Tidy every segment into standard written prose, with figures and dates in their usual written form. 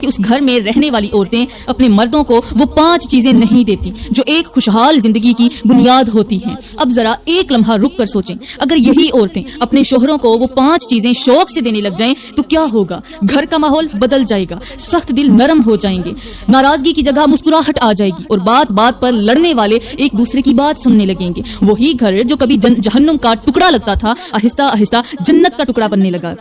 کہ اس گھر میں رہنے والی عورتیں اپنے مردوں کو وہ 5 چیزیں نہیں دیتی جو ایک خوشحال زندگی کی بنیاد ہوتی ہیں۔ اب ذرا ایک لمحہ رک کر سوچیں، اگر یہی عورتیں اپنے شوہروں کو وہ 5 چیزیں شوق سے دینے لگ جائیں تو کیا ہوگا؟ گھر کا ماحول بدل جائے گا، سخت دل نرم ہو جائیں گے، ناراضگی کی جگہ مسکراہٹ آ جائے گی، اور بات بات پر لڑنے والے ایک دوسرے کی بات سننے لگیں گے۔ وہی گھر جو کبھی جہنم کا ٹکڑا لگتا تھا آہستہ آہستہ جنت کا ٹکڑا بننے لگا۔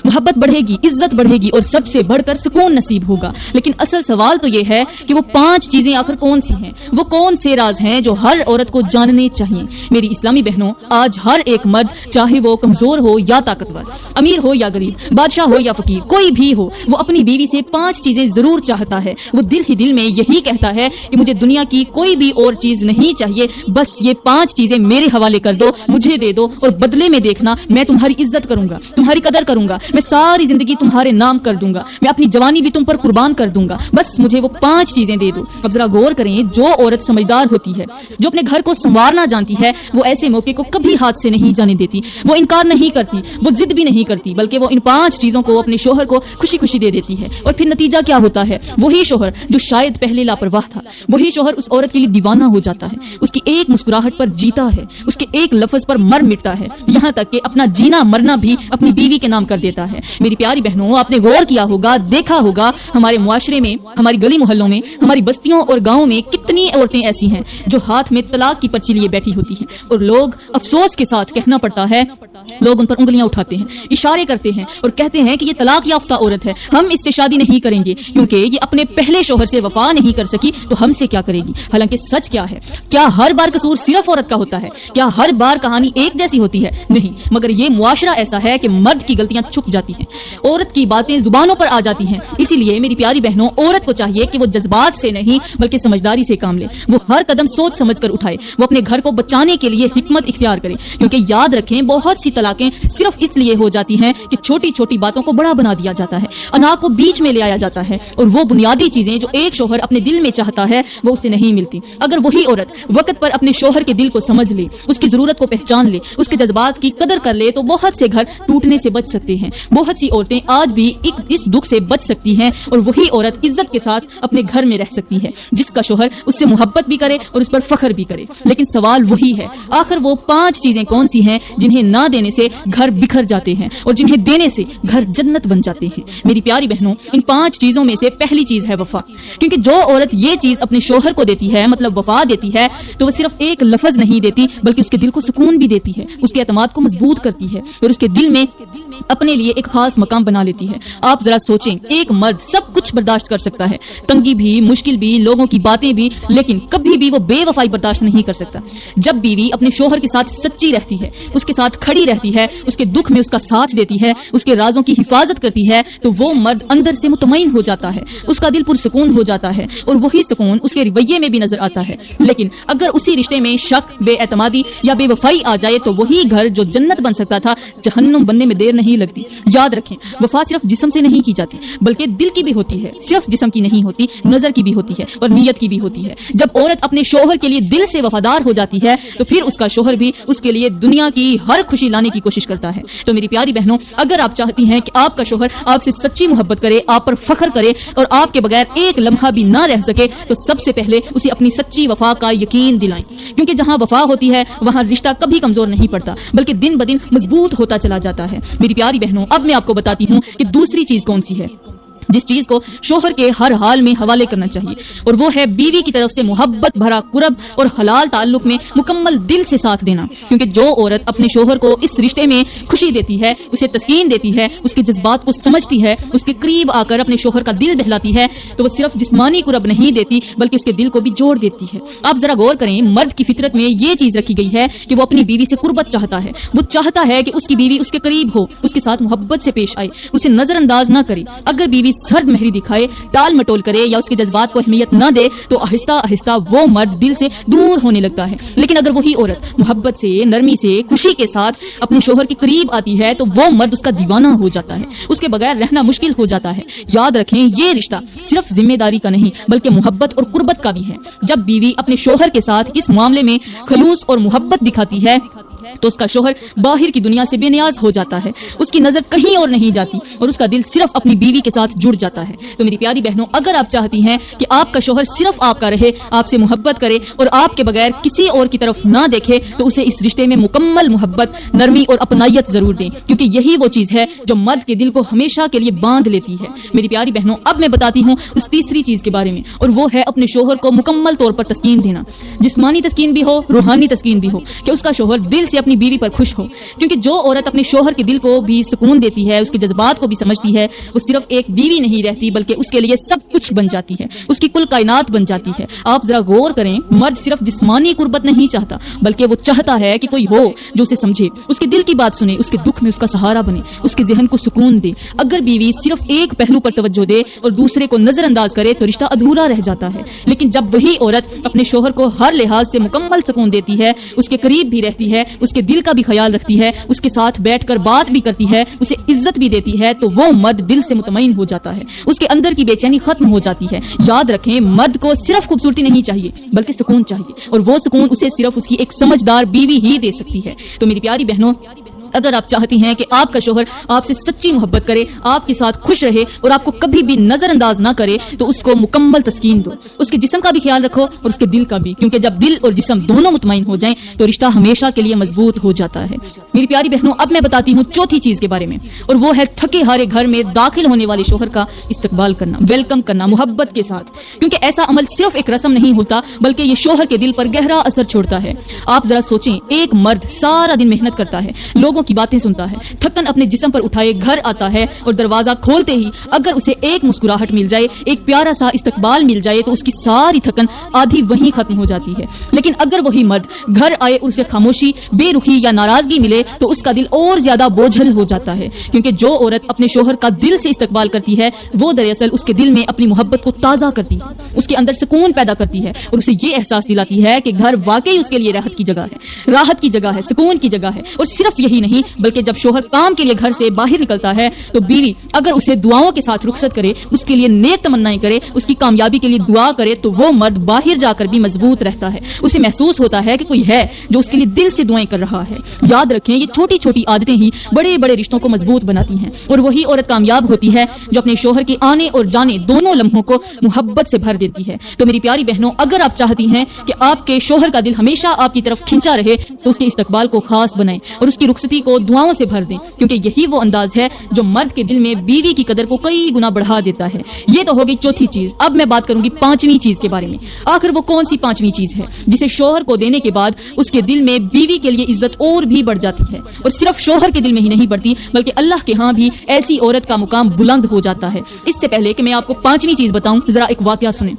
محبت بڑھے گی، عزت بڑھے گی، اور سب سے بڑھ کر سکون نصیب ہوگا۔ لیکن اصل سوال تو یہ ہے کہ وہ 5 چیزیں آخر کون سی ہیں؟ وہ کون سے راز ہیں جو ہر عورت کو جاننے چاہیے؟ میری اسلامی بہنوں، آج ہر ایک مرد، چاہے وہ کمزور ہو یا طاقتور، امیر ہو یا غریب، بادشاہ ہو یا فقیر، کوئی بھی ہو، وہ اپنی بیوی سے 5 چیزیں ضرور چاہتا ہے۔ وہ دل ہی دل میں یہی کہتا ہے کہ مجھے دنیا کی کوئی بھی اور چیز نہیں چاہیے، بس یہ 5 چیزیں میرے حوالے کر دو، مجھے دے دو، اور بدلے میں دیکھنا میں تمہاری عزت کروں گا، تمہاری قدر کروں گا، میں ساری زندگی تمہارے نام کر دوں گا، میں اپنی جوانی بھی تم پر قربان کر دوں گا، بس مجھے وہ 5 چیزیں دے دو۔ اب ذرا غور کریں، جو عورت سمجھدار ہوتی ہے، جو اپنے گھر کو سنوارنا جانتی ہے، وہ ایسے موقع کو کبھی ہاتھ سے نہیں جانے دیتی، وہ انکار نہیں کرتی، وہ ضد بھی نہیں کرتی، بلکہ وہ ان 5 چیزوں کو اپنے شوہر کو خوشی خوشی دے دیتی ہے۔ اور پھر نتیجہ کیا ہوتا ہے؟ وہی شوہر جو شاید پہلے لاپرواہ تھا، وہی شوہر اس عورت کے لیے دیوانہ ہو جاتا ہے، اس کی ایک مسکراہٹ پر جیتا ہے، اس کے ایک لفظ پر مر مٹتا ہے، یہاں تک کہ اپنا جینا مرنا بھی اپنی بیوی کے نام کر دیتا ہے۔ میری پیاری بہنوں، آپ نے غور کیا ہوگا، دیکھا ہوگا، ہمارے معاشرے میں، ہماری گلی محلوں میں، ہماری بستیوں اور گاؤں میں کتنی عورتیں ایسی ہیں جو ہاتھ میں طلاق کی پرچی لیے بیٹھی ہوتی ہیں، اور لوگ افسوس کے ساتھ کہنا پڑتا ہے، لوگ ان پر انگلیاں اٹھاتے ہیں، اشارے کرتے ہیں اور کہتے ہیں کہ یہ طلاق یافتہ عورت ہے، ہم اس سے شادی نہیں کریں گے کیونکہ یہ اپنے پہلے شوہر سے وفا نہیں کر سکی تو ہم سے کیا کرے گی؟ حالانکہ سچ کیا ہے؟ کیا ہر بار قصور صرف عورت کا ہوتا ہے؟ کیا ہر بار کہانی ایک جیسی ہوتی ہے؟ نہیں، مگر یہ معاشرہ ایسا ہے کہ مرد کی غلطیاں چھپ جاتی ہیں، عورت کی باتیں زبانوں پر آ جاتی ہیں۔ اسی لیے میری پیاری بہنوں، عورت کو چاہیے کہ وہ جذبات سے نہیں بلکہ سمجھداری سے کام لے، وہ ہر قدم سوچ سمجھ کر اٹھائے، وہ اپنے گھر کو بچانے کے لیے حکمت اختیار کرے، کیونکہ یاد رکھیں، بہت سی طلاقیں صرف اس لیے ہو جاتی ہیں کہ چھوٹی چھوٹی باتوں کو بڑا بنا دیا جاتا ہے، انا کو بیچ میں لے آیا جاتا ہے، اور وہ بنیادی چیزیں جو ایک شوہر اپنے دل میں چاہتا ہے وہ اسے نہیں ملتی۔ اگر وہی عورت وقت پر اپنے شوہر کے دل کو سمجھ لے، اس کی ضرورت کو پہچان لے، اس کے جذبات کی قدر کر لے، تو بہت سے گھر ٹوٹنے سے بچ سکتے ہیں، بہت سی عورتیں آج بھی اس دکھ سے بچ سکتی ہیں، اور وہی عورت عزت کے ساتھ اپنے گھر میں رہ سکتی ہے جس کا شوہر اس سے محبت بھی کرے اور اس پر فخر بھی کرے۔ لیکن سوال وہی ہے، آخر وہ 5 چیزیں کون سی ہیں جنہیں نہ دینے سے گھر بکھر جاتے ہیں اور جنہیں دینے سے گھر جنت بن جاتے ہیں؟ میری پیاری بہنوں، ان 5 چیزوں میں سے پہلی چیز ہے وفا، کیونکہ جو عورت یہ چیز اپنے شوہر کو دیتی ہے، مطلب وفا دیتی ہے، تو وہ صرف ایک لفظ نہیں دیتی بلکہ اس کے دل کو سکون بھی دیتی ہے، اس کے اعتماد کو مضبوط کرتی ہے، اور اس کے دل میں اپنے لیے ایک خاص مقام بنا لیتی ہے۔ آپ ذرا سوچیں، ایک مرد سب کچھ برداشت کر سکتا ہے، تنگی بھی، مشکل بھی، لوگوں کی باتیں بھی، لیکن کبھی بھی وہ بے وفائی برداشت نہیں کر سکتا۔ جب بیوی اپنے شوہر کے ساتھ سچی رہتی ہے، اس کے ساتھ کھڑی رہتی ہے، اس کے دکھ میں اس کا ساتھ دیتی ہے، اس کے رازوں کی حفاظت کرتی ہے، تو وہ مرد اندر سے مطمئن ہو جاتا ہے، اس کا دل پرسکون ہو جاتا ہے، اور وہی سکون اس کے رویے میں بھی نظر آتا ہے۔ لیکن اگر اسی رشتے میں شک، بے اعتمادی یا بے وفائی آ جائے تو وہی گھر جو جنت بن سکتا تھا جہنم بننے میں دیر نہیں لگتی۔ یاد رکھیں، وفا صرف جسم سے نہیں کی جاتی بلکہ دل کی بھی ہوتی ہے، صرف جسم کی نہیں ہوتی، نظر کی بھی ہوتی ہے اور نیت کی بھی ہوتی ہے۔ جب عورت اپنے شوہر کے لیے دل سے وفادار ہو جاتی ہے تو پھر اس کا شوہر بھی اس کے لیے دنیا کی ہر خوشی لانے کی کوشش کرتا ہے۔ تو میری پیاری بہنوں، اگر آپ چاہتی ہیں کہ آپ کا شوہر آپ سے سچی محبت کرے، آپ پر فخر کرے اور آپ کے بغیر ایک لمحہ بھی نہ رہ سکے، تو سب سے پہلے اسے اپنی سچی وفا کا یقین دلائیں، کیونکہ جہاں وفا ہوتی ہے وہاں رشتہ کبھی کمزور نہیں پڑتا بلکہ دن بدن مضبوط ہوتا چلا جاتا ہے۔ میری پیاری بہنوں، اب میں آپ کو بتاتی ہوں کہ دوسری چیز کون سی ہے جس چیز کو شوہر کے ہر حال میں حوالے کرنا چاہیے، اور وہ ہے بیوی کی طرف سے محبت بھرا قرب اور حلال تعلق میں مکمل دل سے ساتھ دینا۔ کیونکہ جو عورت اپنے شوہر کو اس رشتے میں خوشی دیتی ہے، اسے تسکین دیتی ہے، اس کے جذبات کو سمجھتی ہے، اس کے قریب آ کر اپنے شوہر کا دل بہلاتی ہے، تو وہ صرف جسمانی قرب نہیں دیتی بلکہ اس کے دل کو بھی جوڑ دیتی ہے۔ آپ ذرا غور کریں، مرد کی فطرت میں یہ چیز رکھی گئی ہے کہ وہ اپنی بیوی سے قربت چاہتا ہے، وہ چاہتا ہے کہ اس کی بیوی اس کے قریب ہو، اس کے ساتھ محبت سے پیش آئے، اسے نظر انداز نہ کرے۔ اگر بیوی سرد مہری دکھائے، ٹال مٹول کرے یا اس کے جذبات کو اہمیت نہ دے تو آہستہ آہستہ وہ مرد دل سے دور ہونے لگتا ہے۔ لیکن اگر وہی عورت محبت سے، نرمی سے، خوشی کے ساتھ اپنے شوہر کے قریب آتی ہے تو وہ مرد اس کا دیوانہ ہو جاتا ہے، اس کے بغیر رہنا مشکل ہو جاتا ہے۔ یاد رکھیں، یہ رشتہ صرف ذمہ داری کا نہیں بلکہ محبت اور قربت کا بھی ہے۔ جب بیوی اپنے شوہر کے ساتھ اس معاملے میں خلوص اور محبت دکھاتی ہے تو اس کا شوہر باہر کی دنیا سے بے نیاز ہو جاتا ہے، اس کی نظر کہیں اور نہیں جاتی اور اس کا دل صرف اپنی بیوی کے ساتھ جڑ جاتا ہے۔ تو میری پیاری بہنوں، اگر آپ چاہتی ہیں کہ آپ کا شوہر صرف آپ کا رہے، آپ سے محبت کرے اور آپ کے بغیر کسی اور کی طرف نہ دیکھے، تو اسے اس رشتے میں مکمل محبت، نرمی اور اپنائیت ضرور دیں، کیونکہ یہی وہ چیز ہے جو مرد کے دل کو ہمیشہ کے لیے باندھ لیتی ہے۔ میری پیاری بہنوں، اب میں بتاتی ہوں اس تیسری چیز کے بارے میں، اور وہ ہے اپنے شوہر کو مکمل طور پر تسکین دینا، جسمانی تسکین بھی ہو، روحانی تسکین بھی ہو، کہ اس کا شوہر دل سے اپنی بیوی پر خوش ہو، کیونکہ جو عورت اپنے شوہر کے دل کو بھی سکون دیتی ہے، اس کے جذبات کو بھی سمجھتی ہے، وہ صرف ایک بیوی نہیں رہتی بلکہ اس کے لیے سب کچھ بن جاتی ہے، اس کی کل کائنات بن جاتی ہے۔ آپ ذرا غور کریں، مرد صرف جسمانی قربت نہیں چاہتا بلکہ وہ چاہتا ہے کہ کوئی ہو جو اسے سمجھے، اس کے دل کی بات سنے، اس کے دکھ میں اس کا سہارا بنے، اس کے ذہن کو سکون دے۔ اگر بیوی صرف ایک پہلو پر توجہ دے اور دوسرے کو نظر انداز کرے تو رشتہ ادھورا رہ جاتا ہے، لیکن جب وہی عورت اپنے شوہر کو ہر لحاظ سے مکمل سکون دیتی ہے، اس کے قریب بھی رہتی ہے، اس کے دل کا بھی خیال رکھتی ہے، اس کے ساتھ بیٹھ کر بات بھی کرتی ہے، اسے عزت بھی دیتی ہے، تو وہ مرد دل سے مطمئن ہو جاتا ہے، اس کے اندر کی بے چینی ختم ہو جاتی ہے۔ یاد رکھیں، مرد کو صرف خوبصورتی نہیں چاہیے بلکہ سکون چاہیے، اور وہ سکون اسے صرف اس کی ایک سمجھدار بیوی ہی دے سکتی ہے۔ تو میری پیاری بہنوں، اگر آپ چاہتی ہیں کہ آپ کا شوہر آپ سے سچی محبت کرے، آپ کے ساتھ خوش رہے اور آپ کو کبھی بھی نظر انداز نہ کرے، تو اس کو مکمل تسکین دو، اس کے جسم کا بھی خیال رکھو اور اس کے دل کا بھی، کیونکہ جب دل اور جسم دونوں مطمئن ہو جائیں تو رشتہ ہمیشہ کے لیے مضبوط ہو جاتا ہے۔ میری پیاری بہنوں، اب میں بتاتی ہوں چوتھی چیز کے بارے میں، اور وہ ہے تھکے ہارے گھر میں داخل ہونے والے شوہر کا استقبال کرنا، ویلکم کرنا محبت کے ساتھ، کیونکہ ایسا عمل صرف ایک رسم نہیں ہوتا بلکہ یہ شوہر کے دل پر گہرا اثر چھوڑتا ہے۔ آپ ذرا سوچیں، ایک مرد سارا دن محنت کرتا ہے، لوگوں کی باتیں سنتا ہے، تھکن اپنے جسم پر اٹھائے گھر آتا ہے، اور دروازہ کھولتے ہی اگر اسے ایک مسکراہٹ مل جائے، ایک پیارا سا استقبال مل جائے، تو اس کی ساری تھکن آدھی وہیں ختم ہو جاتی ہے۔ لیکن اگر وہی مرد گھر آئے اور اسے خاموشی، بے رخی یا ناراضگی ملے تو اس کا دل اور زیادہ بوجھل ہو جاتا ہے، کیونکہ جو عورت اپنے شوہر کا دل سے استقبال کرتی ہے وہ دراصل اس کے دل میں اپنی محبت کو تازہ کرتی ہے، اس کے اندر سکون پیدا کرتی ہے، اور اسے یہ احساس دلاتی ہے کہ گھر واقعی اس کے لیے راحت کی جگہ ہے، راحت کی جگہ ہے، سکون کی جگہ ہے۔ اور صرف یہی نہیں بلکہ جب شوہر کام کے لیے گھر سے باہر نکلتا ہے تو بیوی اگر اسے دعاؤں کے ساتھ رخصت کرے، اس کے لیے نیک تمنائیں کرے، اس کی کامیابی کے لیے دعا کرے، تو وہ مرد باہر جا کر بھی مضبوط رہتا ہے، اسے محسوس ہوتا ہے کہ کوئی ہے جو اس کے لیے دل سے دعائیں کر رہا ہے۔ یاد رکھیں، یہ چھوٹی چھوٹی عادتیں ہی بڑے بڑے رشتوں کو مضبوط بناتی ہیں، اور وہی عورت کامیاب ہوتی ہے جو اپنے شوہر کے آنے اور جانے دونوں لمحوں کو محبت سے بھر دیتی ہے۔ تو میری پیاری بہنوں، اگر آپ چاہتی ہیں کہ آپ کے شوہر کا دل ہمیشہ آپ کی طرف کھینچا رہے تو اس کے استقبال کو خاص بنائیں اور اس کی رخصتی کو دعاؤں سے بھر دیں، کیونکہ یہی وہ انداز ہے جو مرد کے دل میں بیوی کی قدر کو کئی گنا بڑھا دیتا ہے۔ یہ تو ہوگی چوتھی چیز۔ اب میں بات کروں گی پانچویں چیز کے بارے میں۔ آخر وہ کون سی پانچویں چیز ہے جسے شوہر کو دینے کے بعد اس کے دل میں بیوی کے لیے عزت اور بھی بڑھ جاتی ہے، اور صرف شوہر کے دل میں ہی نہیں بڑھتی بلکہ اللہ کے ہاں بھی ایسی عورت کا مقام بلند ہو جاتا ہے۔ اس سے پہلے کہ میں آپ کو پانچویں چیز بتاؤں، ذرا ایک واقعہ سنیں۔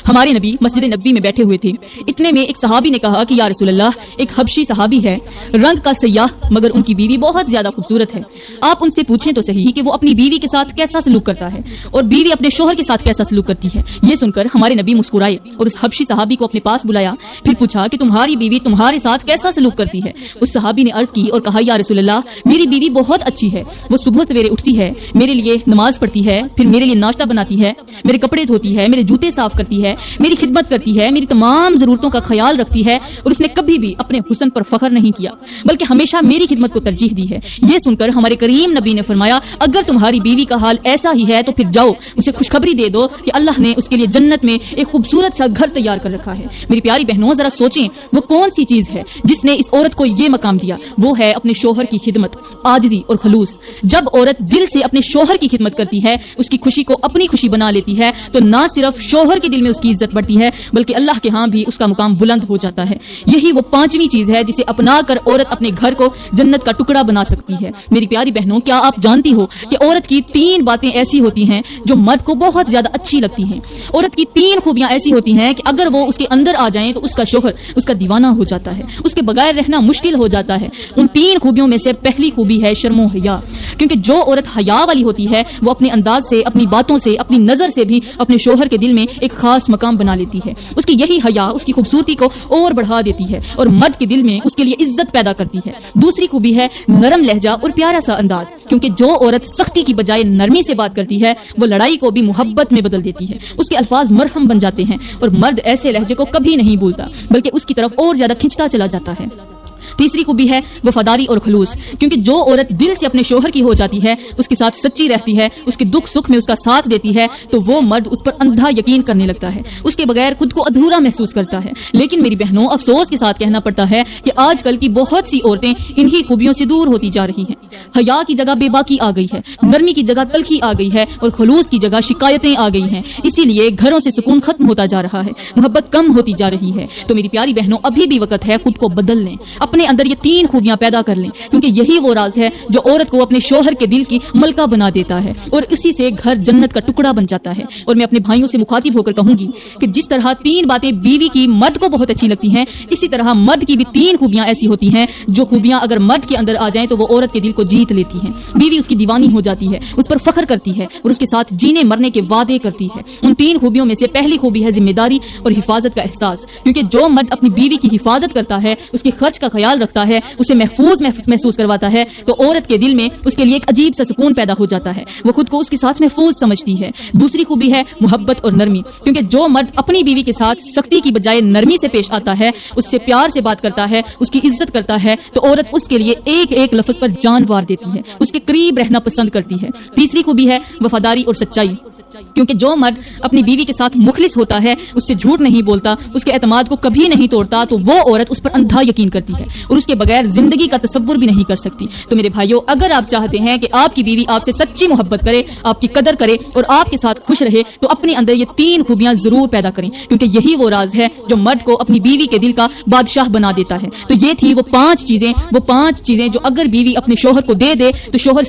ہمارے نبی مسجد نبوی میں بیٹھے ہوئے تھے، اتنے میں ایک صحابی نے کہا کہ یا رسول اللہ، ایک حبشی صحابی ہے، رنگ کا سیاہ، مگر ان کی بیوی بہت زیادہ خوبصورت ہے، آپ ان سے پوچھیں تو صحیح کہ وہ اپنی بیوی کے ساتھ کیسا سلوک کرتا ہے اور بیوی اپنے شوہر کے ساتھ کیسا سلوک کرتی ہے۔ یہ سن کر ہمارے نبی مسکرائے اور اس حبشی صحابی کو اپنے پاس بلایا، پھر پوچھا کہ تمہاری بیوی تمہارے ساتھ کیسا سلوک کرتی ہے۔ اس صحابی نے عرض کی اور کہا یا رسول اللہ، میری بیوی بہت اچھی ہے، وہ صبح سویرے اٹھتی ہے، میرے لیے نماز پڑھتی ہے، پھر میرے لیے ناشتہ بناتی ہے، میرے کپڑے دھوتی ہے، میرے جوتے صاف کرتی ہے، میری خدمت کرتی ہے، میری تمام ضرورتوں کا خیال رکھتی ہے، اور اس نے کبھی بھی اپنے حسن پر فخر نہیں کیا بلکہ ہمیشہ میری خدمت کو ترجیح دی ہے۔ یہ سن کر ہمارے کریم نبی نے فرمایا، اگر تمہاری بیوی کا حال ایسا ہی ہے تو پھر جاؤ اسے خوشخبری دے دو کہ اللہ نے اس کے لیے جنت میں ایک خوبصورت سا گھر تیار کر رکھا ہے۔ میری پیاری بہنوں، ذرا سوچیں وہ کون سی چیز ہے جس نے اس عورت کو یہ مقام دیا؟ وہ ہے اپنے شوہر کی خدمت، عاجزی اور خلوص۔ جب عورت دل سے اپنے شوہر کی خدمت کرتی ہے، اس کی خوشی کو اپنی خوشی بنا لیتی ہے، تو نہ صرف شوہر کے دل میں اس کی عزت بڑھتی ہے بلکہ اللہ کے ہاں بھی اس کا مقام بلند ہو جاتا ہے۔ یہی وہ پانچویں چیز ہے جسے اپنا کر عورت اپنے گھر کو جنت کا ٹکڑا بنا سکتی ہے۔ میری پیاری بہنوں، کیا آپ جانتی ہو کہ عورت کی 3 باتیں ایسی ہوتی ہیں جو مرد کو بہت زیادہ اچھی لگتی ہیں؟ عورت کی 3 خوبیاں ایسی ہوتی ہیں کہ اگر وہ اس کے اندر آ جائیں تو اس کا شوہر اس کا دیوانہ ہو جاتا ہے، اس کے بغیر رہنا مشکل ہو جاتا ہے۔ ان 3 خوبیوں میں سے پہلی خوبی ہے شرم و حیا، کیونکہ جو عورت حیا والی ہوتی ہے وہ اپنے انداز سے، اپنی باتوں سے، اپنی نظر سے بھی اپنے شوہر کے دل میں ایک خاص مقام بنا لیتی ہے۔ اس کی یہی حیا اس کی خوبصورتی کو اور بڑھا دیتی ہے اور مرد کے دل میں اس کے لیے عزت پیدا کرتی ہے۔ دوسری خوبی ہے نرم لہجہ اور پیارا سا انداز، کیونکہ جو عورت سختی کی بجائے نرمی سے بات کرتی ہے وہ لڑائی کو بھی محبت میں بدل دیتی ہے، اس کے الفاظ مرہم بن جاتے ہیں، اور مرد ایسے لہجے کو کبھی نہیں بھولتا بلکہ اس کی طرف اور زیادہ کھنچتا چلا جاتا ہے۔ تیسری خوبی ہے وفاداری اور خلوص، کیونکہ جو عورت دل سے اپنے شوہر کی ہو جاتی ہے، اس کے ساتھ سچی رہتی ہے، اس کے دکھ سکھ میں اس کا ساتھ دیتی ہے، تو وہ مرد اس پر اندھا یقین کرنے لگتا ہے، اس کے بغیر خود کو ادھورا محسوس کرتا ہے۔ لیکن میری بہنوں، افسوس کے ساتھ کہنا پڑتا ہے کہ آج کل کی بہت سی عورتیں انہی خوبیوں سے دور ہوتی جا رہی ہیں۔ حیا کی جگہ بے باکی آ گئی ہے، نرمی کی جگہ تلخی آ گئی ہے، اور خلوص کی جگہ شکایتیں آ گئی ہیں۔ اسی لیے گھروں سے سکون ختم ہوتا جا رہا ہے، محبت کم ہوتی جا رہی ہے۔ تو میری پیاری بہنوں، ابھی بھی وقت ہے، خود کو بدل لیں، اپنے اندر یہ 3 خوبیاں پیدا کر لیں، کیونکہ یہی وہ راز ہے جو عورت کو اپنے شوہر کے دل کی ملکہ بنا دیتا ہے، اور اسی سے گھر جنت کا ٹکڑا بن جاتا ہے۔ اور میں اپنے بھائیوں سے مخاطب ہو کر کہوں گی کہ جس طرح 3 باتیں بیوی کی مرد کو بہت اچھی لگتی ہیں، اسی طرح مرد کی بھی 3 خوبیاں ایسی ہوتی ہیں جو خوبیاں اگر مرد کے اندر آ جائیں تو وہ عورت کے دل کو جیت لیتی ہیں۔ بیوی اس کی دیوانی ہو جاتی ہے، اس پر فخر کرتی ہے، اور اس کے ساتھ جینے مرنے کے وعدے کرتی ہے۔ ان 3 خوبیوں میں سے پہلی خوبی ہے ذمہ داری اور حفاظت کا احساس، کیونکہ جو مرد اپنی بیوی کی حفاظت کرتا ہے، اس کے خرچ کا خیال رکھتا ہے، اسے محفوظ محسوس کرواتا ہے، تو عورت کے دل میں اس کے لیے ایک عجیب سا سکون پیدا ہو جاتا ہے، وہ خود کو اس کے ساتھ محفوظ سمجھتی ہے۔ دوسری خوبی ہے محبت اور نرمی، کیونکہ جو مرد اپنی بیوی کے ساتھ سختی کی بجائے نرمی سے پیش آتا ہے، اس سے پیار سے بات کرتا ہے، اس کی عزت کرتا ہے، تو عورت اس کے لیے ایک ایک لفظ پر جان وار دیتی ہے، اس کے قریب رہنا پسند کرتی ہے۔ تیسری خوبی ہے وفاداری اور سچائی، کیونکہ جو مرد اپنی بیوی کے ساتھ مخلص ہوتا ہے، اس سے جھوٹ نہیں بولتا، اس کے اعتماد کو کبھی نہیں توڑتا، تو وہ عورت اس پر اندھا یقین کرتی ہے، اور اس کے بغیر زندگی کا تصور بھی نہیں کر سکتی۔ تو میرے بھائیوں، اگر آپ چاہتے ہیں کہ آپ کی بیوی آپ سے سچی محبت کرے، آپ کی قدر کرے، اور آپ کے ساتھ خوش رہے، تو اپنے اندر یہ 3 خوبیاں ضرور پیدا کریں، کیونکہ یہی وہ راز ہے جو مرد کو اپنی بیوی کے دل کا بادشاہ بنا دیتا ہے۔ تو یہ تھی وہ 5 چیزیں جو اگر بیوی اپنے شوہر کو دے تو شوہر